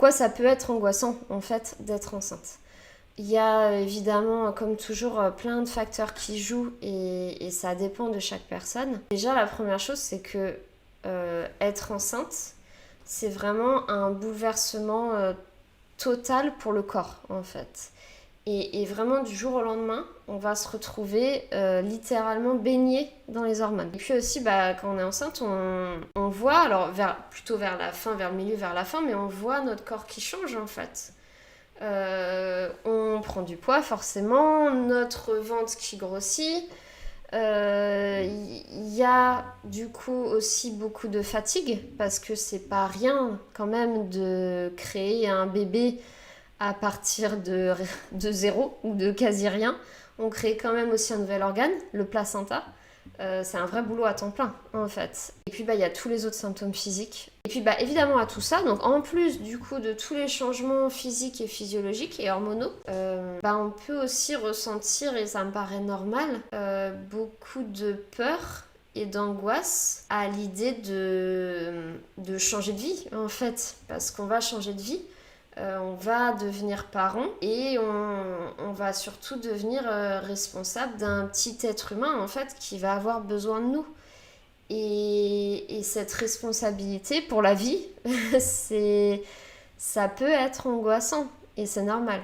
pourquoi ça peut être angoissant en fait d'être enceinte. Il y a évidemment, comme toujours, plein de facteurs qui jouent et ça dépend de chaque personne. Déjà, la première chose, c'est que être enceinte, c'est vraiment un bouleversement total pour le corps, en fait. Et vraiment, du jour au lendemain, on va se retrouver littéralement baigné dans les hormones. Et puis aussi, quand on est enceinte, on voit, alors plutôt vers la fin, vers le milieu, vers la fin, mais on voit notre corps qui change, en fait. On prend du poids forcément, notre ventre qui grossit. Y a du coup aussi beaucoup de fatigue parce que c'est pas rien quand même de créer un bébé à partir de zéro ou de quasi rien. On crée quand même aussi un nouvel organe, le placenta. C'est un vrai boulot à temps plein en fait. Et puis il y a tous les autres symptômes physiques. Et puis évidemment à tout ça, donc en plus du coup de tous les changements physiques et physiologiques et hormonaux, on peut aussi ressentir, et ça me paraît normal, beaucoup de peur et d'angoisse à l'idée de changer de vie en fait, parce qu'on va changer de vie. On va devenir parent et on va surtout devenir responsable d'un petit être humain en fait qui va avoir besoin de nous. Et cette responsabilité pour la vie, ça peut être angoissant et c'est normal.